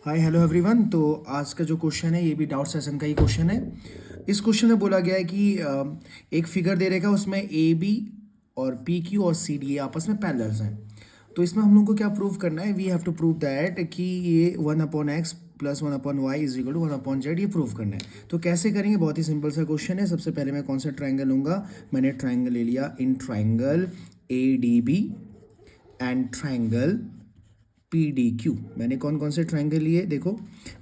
Hi hello everyone. तो आज का जो क्वेश्चन है ये भी डाउट सेशन का ही क्वेश्चन है। इस क्वेश्चन में बोला गया है कि एक फिगर दे रहेगा, उसमें ए बी और पी क्यू और सी डी आपस में पैरेलल्स हैं। तो इसमें हम लोग को क्या प्रूव करना है? We have to prove that कि ये 1/x plus 1/y is equal to 1/z, ये प्रूव करना है। तो कैसे करेंगे? बहुत ही सिंपल सा क्वेश्चन है। सबसे पहले मैं कौन सा ट्राइंगल लूँगा? मैंने ट्राइंगल ले लिया in triangle A D B and triangle P D Q. मैंने कौन कौन से ट्राइंगल लिए देखो।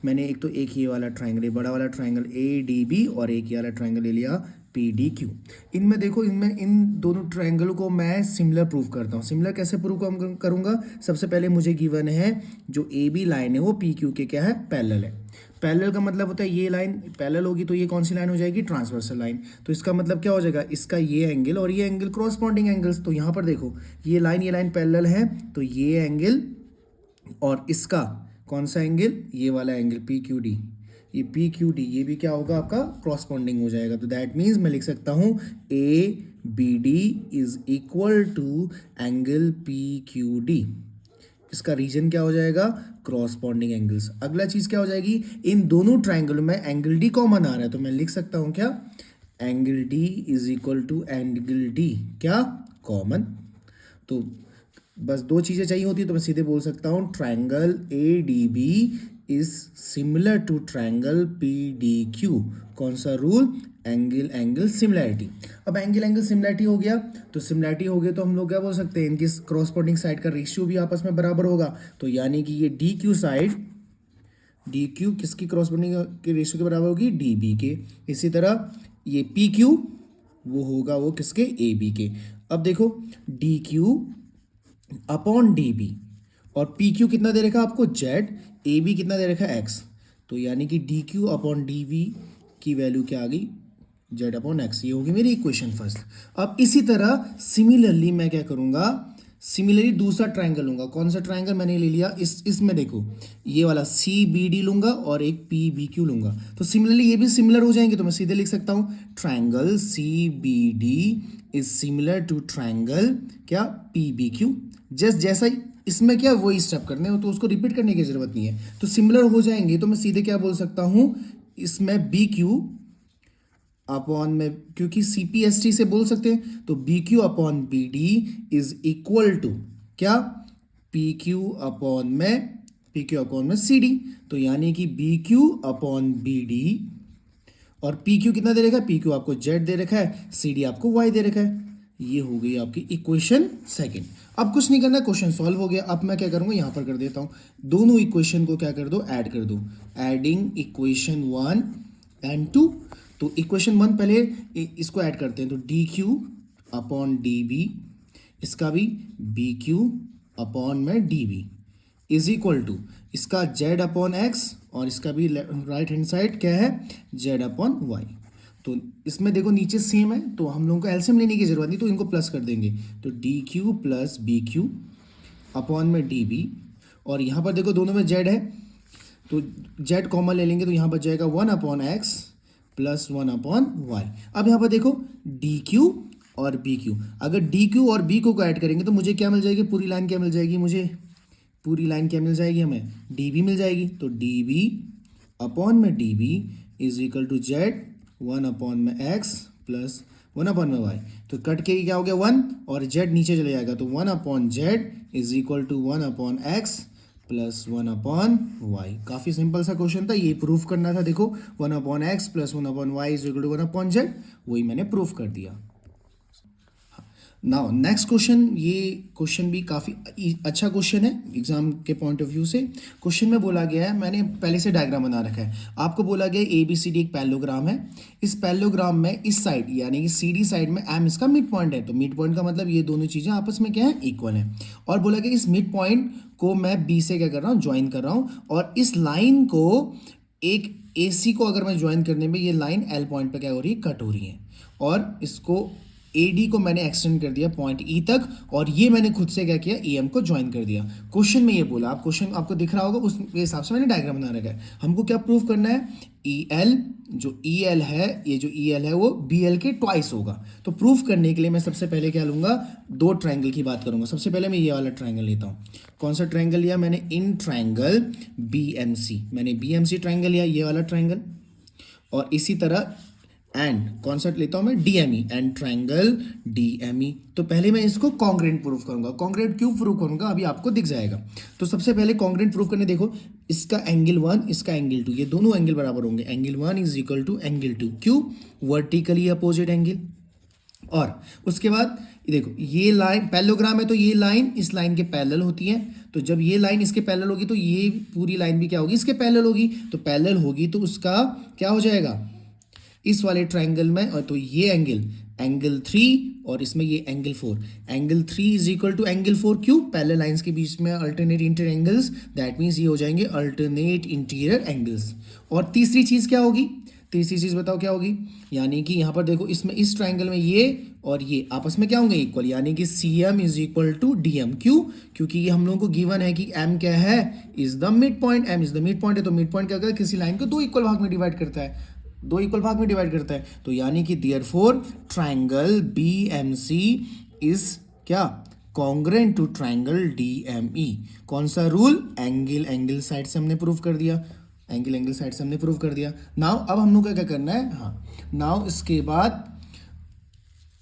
मैंने एक तो एक ये वाला ट्राइंगल, ये बड़ा वाला ट्राइंगल ए डी बी, और एक ये वाला ट्राइंगल ले लिया पी डी क्यू। इनमें देखो, इनमें इन दोनों ट्राइंगलों को मैं सिमिलर प्रूव करता हूँ। सिमिलर कैसे प्रूव करूँगा? सबसे पहले मुझे गिवन है जो ए बी लाइन है वो पी क्यू के क्या है? पैरेलल है। पैरेलल का मतलब होता है ये लाइन पैरेलल होगी तो ये कौन सी लाइन हो जाएगी? Transversal line. तो इसका मतलब क्या हो जाएगा? इसका ये एंगल और ये एंगल क्रॉसपॉन्डिंग एंगल्स। तो यहाँ पर देखो, ये लाइन पैरेलल है, तो ये एंगल और इसका कौन सा एंगल? ये वाला एंगल पी क्यू डी। ये पी क्यू डी ये भी क्या होगा? आपका क्रॉसपॉन्डिंग हो जाएगा। तो दैट मीन्स मैं लिख सकता हूँ A B D is equal to angle P Q D. इसका रीजन क्या हो जाएगा? Corresponding angles. अगला चीज क्या हो जाएगी? इन दोनों ट्राइंगल में एंगल डी कॉमन आ रहा है, तो मैं लिख सकता हूँ क्या? Angle D is equal to angle D क्या? कॉमन। तो बस दो चीज़ें चाहिए होती है, तो मैं सीधे बोल सकता हूँ triangle A D B is similar to triangle P D Q. कौन सा रूल? Angle angle similarity. अब एंगल एंगल सिमिलैरिटी हो गया, तो सिमिलैरिटी हो गया तो हम लोग क्या बोल सकते हैं? इनकी क्रॉसपॉन्डिंग साइड का रेशियो भी आपस में बराबर होगा। तो यानी कि ये D Q side, D Q किसकी क्रॉसपॉन्डिंग के रेशियो के बराबर होगी? डी बी के। इसी तरह ये पी क्यू वो होगा वो किसके? ए बी के। अब देखो, D Q upon D B, और पी क्यू कितना दे रखा है आपको? जेड। ए बी कितना दे रखा है? एक्स। तो यानी कि D Q upon D B की वैल्यू क्या आ गई? Z upon x. ये होगी मेरी इक्वेशन फर्स्ट। अब इसी तरह सिमिलरली मैं क्या करूंगा? सिमिलरली दूसरा ट्राइंगल लूंगा। कौन सा ट्राइंगल? मैंने ले लिया इसमें देखो, ये वाला सी बी डी लूंगा और एक पी बी क्यू लूंगा। तो सिमिलरली ये भी सिमिलर हो जाएंगे, तो मैं सीधे लिख सकता हूँ triangle C B D is similar to triangle क्या? P B Q. जैसा ही इसमें क्या वही स्टेप करने हो, तो उसको रिपीट करने की जरूरत नहीं है। तो सिमिलर हो जाएंगे, तो मैं सीधे क्या बोल सकता हूँ? इसमें बी क्यू अपॉन में, क्योंकि सीपीएसटी से बोल सकते हैं, तो B Q upon B D is equal to क्या? पी क्यू अपॉन में सी डी। तो यानी कि B Q upon B D, और पी क्यू कितना दे रखा है? पी क्यू आपको जेड दे रखा है, सी डी आपको वाई दे रखा है। ये हो गई आपकी इक्वेशन सेकंड। अब कुछ नहीं करना, क्वेश्चन सॉल्व हो गया। अब मैं क्या करूंगा? यहाँ पर कर देता हूँ, दोनों इक्वेशन को क्या कर दो? ऐड कर दो। Adding equation 1 and 2। तो इक्वेशन 1 पहले इसको ऐड करते हैं, तो D Q upon D B, इसका भी बी क्यू अपॉन में D B is equal to इसका जेड अपॉन एक्स, और इसका भी राइट हैंड साइड क्या है? Z upon Y. तो इसमें देखो नीचे सेम है, तो हम लोगों को एलसीएम लेने की जरूरत नहीं, तो इनको प्लस कर देंगे। तो D Q plus B Q upon में डी बी, और यहाँ पर देखो दोनों में जेड है, तो जेड कॉमन ले लेंगे, तो यहाँ पर जाएगा 1/x प्लस 1/y। अब यहाँ पर देखो डी क्यू और बी क्यू, अगर डी क्यू और बी को ऐड करेंगे तो मुझे क्या मिल जाएगी? पूरी लाइन क्या मिल जाएगी? मुझे पूरी लाइन क्या मिल जाएगी? हमें डी बी मिल जाएगी। तो डी बी अपॉन में D B is equal to Z 1/x plus 1/y। तो कट के क्या हो गया? 1, और जेड नीचे चले जाएगा, तो 1/z is equal to 1/x plus 1/y। काफ़ी सिंपल सा क्वेश्चन था, ये प्रूफ करना था। देखो 1/x plus 1/y is equal to 1/z, वही मैंने प्रूफ कर दिया। नाउ नेक्स्ट क्वेश्चन, ये क्वेश्चन भी काफ़ी अच्छा क्वेश्चन है एग्जाम के पॉइंट ऑफ व्यू से। क्वेश्चन में बोला गया है, मैंने पहले से डायग्राम बना रखा है, आपको बोला गया ए बी सी डी एक पैरेललोग्राम है। इस पैरेललोग्राम में इस साइड यानी कि सी डी साइड में एम इसका मिड पॉइंट है। तो मिड पॉइंट का मतलब ये दोनों चीज़ें आपस में क्या है? इक्वल है। और बोला गया इस मिड पॉइंट को मैं बी से क्या कर रहा हूँ? ज्वाइन कर रहा हूँ, और इस लाइन को एक ए सी को अगर मैं ज्वाइन करने में, ये लाइन एल पॉइंट पर क्या हो रही है? कट हो रही है, और इसको ए डी को मैंने एक्सटेंड कर दिया पॉइंट ई तक, और ये मैंने खुद से क्या किया, ए एम को ज्वाइन कर दिया। क्वेश्चन में ये बोला, आप क्वेश्चन आपको दिख रहा होगा, उसके हिसाब से मैंने डायग्राम बना रखा है। हमको क्या प्रूव करना है, ई एल, जो ई एल है, ये जो ई एल है वो बी एल के ट्वाइस होगा। तो प्रूफ करने के लिए मैं सबसे पहले क्या लूँगा, दो ट्रायंगल की बात करूँगा। सबसे पहले मैं ये वाला ट्रायंगल लेता हूँ। कौन सा ट्रायंगल लिया मैंने, in triangle B M C, मैंने बी एम सी ट्रायंगल लिया, ये वाला ट्रायंगल। और इसी तरह एंड कौन सा लेता हूं मैं, डीएमई, एंड ट्रायंगल डीएमई। तो पहले मैं इसको कॉन्ग्रुएंट प्रूफ करूंगा। कॉन्ग्रुएंट क्यों प्रूफ करूंगा अभी आपको दिख जाएगा। तो सबसे पहले कॉन्ग्रुएंट प्रूफ करने, देखो इसका एंगल 1, इसका एंगल 2, ये दोनों एंगल बराबर होंगे। Angle 1 is equal to angle 2, क्यों, वर्टिकली अपोजिट एंगल। और उसके बाद देखो ये लाइन पैरेललोग्राम है, तो ये लाइन इस लाइन के पैरेलल होती है। तो जब ये लाइन इसके पैरेलल होगी तो ये पूरी लाइन भी क्या होगी, इसके पैरेलल होगी। तो पैरेलल होगी तो उसका क्या हो जाएगा, इस वाले ट्रायंगल में, और तो ये एंगल 3 और इसमें ये angle 4, angle 3 is equal to angle 4, क्यों, पैरेलल लाइंस के बीच में alternate interior angles, that means ये हो जाएंगे अल्टरनेट इंटीरियर एंगल्स। और तीसरी चीज़ क्या होगी, तीसरी चीज़ बताओ क्या होगी, यानी कि यहाँ पर देखो इसमें इस ट्रायंगल में ये और ये आपस में क्या होंगे, इक्वल, यानी कि C M is equal to D M. क्यों, क्योंकि ये हम लोगों को गिवन है कि एम क्या है, is the mid point, M is the mid point है। तो मिड पॉइंट क्या करता है, किसी लाइन को दो इक्वल भाग में डिवाइड करता है, दो इक्वल भाग में डिवाइड करता है। तो यानी कि therefore triangle B M C is क्या, congruent to triangle D M E. कौन सा रूल, एंगल साइड से हमने प्रूव कर दिया, एंगल साइड से हमने प्रूव कर दिया। नाउ अब हम लोग का क्या करना है, हाँ नाउ इसके बाद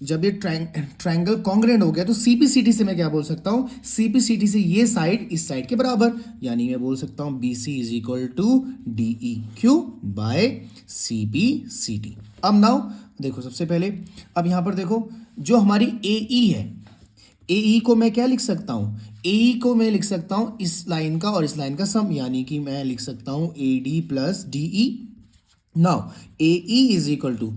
जब ये ट्रायंगल कॉन्ग्रुएंट हो गया तो सीपीसीटी से मैं क्या बोल सकता हूँ, सीपीसीटी से ये साइड इस साइड के बराबर, यानी मैं बोल सकता हूँ B C is equal to D E, क्यों, बाय सीपीसीटी। अब नाउ देखो सबसे पहले, अब यहाँ पर देखो जो हमारी ए ई है, ए ई को मैं क्या लिख सकता हूँ, ए ई को मैं लिख सकता हूँ इस लाइन का और इस लाइन का सम, यानी कि मैं लिख सकता हूँ A D plus D E. Now A E is equal to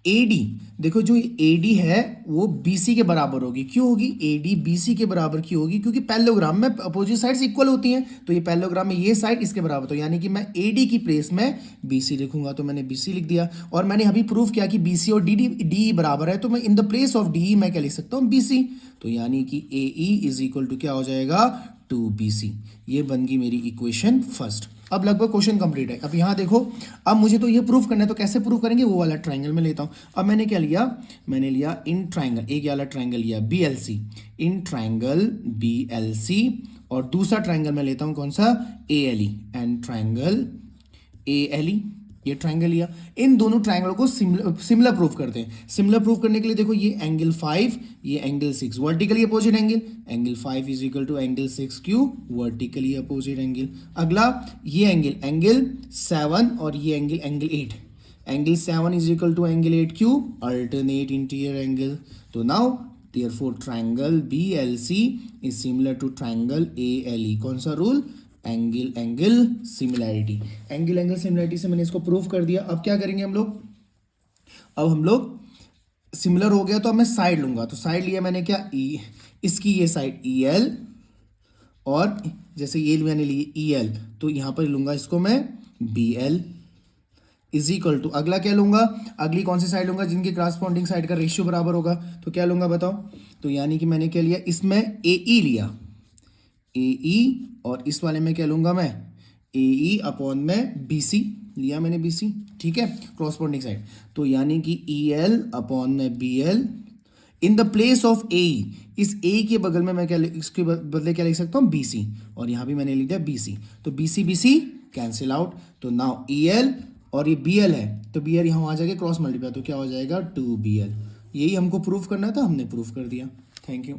A D, देखो जो ए डी है वो बी सी के बराबर होगी। क्यों होगी, ए डी बी सी के बराबर क्यों होगी, क्योंकि पैरेललोग्राम में अपोजिट साइड्स इक्वल होती हैं। तो ये पैरेललोग्राम में ये साइड इसके बराबर, तो यानी कि मैं ए डी की प्लेस में बी सी लिखूंगा। तो मैंने बी सी लिख दिया, और मैंने अभी प्रूफ किया कि बी सी और डी बराबर है, तो मैं in the place of D मैं क्या लिख सकता हूँ, बी सी। तो यानी कि ए ई इज इक्वल टू क्या हो जाएगा, 2BC। ये बन गई मेरी इक्वेशन फर्स्ट। अब लगभग क्वेश्चन कंप्लीट है। अब यहाँ देखो, अब मुझे तो ये प्रूफ करना है, तो कैसे प्रूफ करेंगे, वो वाला ट्रायंगल में लेता हूँ। अब मैंने क्या लिया, मैंने लिया इन ट्रायंगल, एक वाला ट्रायंगल लिया BLC, इन ट्रायंगल BLC, और दूसरा ट्रायंगल मैं लेता हूँ कौन सा, ALE, एंड ट्रायंगल ALE, ये ट्रायंगल लिया। इन दोनों ट्रायंगलों को सिमिलर प्रूफ करते हैं। सिमिलर प्रूफ करने के लिए देखो, ये एंगल 5, ये angle 6, vertically opposite angle, angle 5 is equal to angle 6, क्यों, वर्टिकली अपोजिट एंगल। अगला ये एंगल 7, और ये angle 8, angle 7 is equal to angle 8, क्यों, अल्टरनेट इंटीरियर एंगल। तो now therefore triangle BLC is similar to triangle ALE। कौन सा रूल, एंगल सिमिलैरिटी। एंगल सिमिलैरिटी से मैंने इसको प्रूव कर दिया। अब क्या करेंगे हम लोग, अब हम लोग सिमिलर हो गया तो अब मैं साइड लूंगा। तो साइड लिया मैंने क्या, इसकी ये साइड EL, और जैसे ये मैंने ली EL, तो यहां पर लूंगा इसको मैं BL इज इक्वल टू, अगला क्या लूंगा, अगली कौन सी साइड लूंगा, जिनकी क्रॉसपोंडिंग साइड का रेशियो बराबर होगा। तो क्या लूंगा बताओ, तो यानी कि मैंने क्या लिया, इसमें AE लिया, AE, और इस वाले में क्या लूंगा मैं, AE अपॉन में BC लिया मैंने, BC, ठीक है, क्रॉसपोंडिंग साइड। तो यानी कि EL अपॉन में BL in the place of AE, इस A के बगल में मैं क्या, इसके बदले क्या लिख सकता हूँ, BC, और यहाँ भी मैंने लिख दिया BC। तो BC कैंसिल आउट। तो नाउ EL और ये BL है, तो BL यहाँ आ जाएगा क्रॉस मल्टीप्लाई, तो क्या हो जाएगा 2BL। यही हमको प्रूफ करना था, हमने प्रूफ कर दिया। Thank you.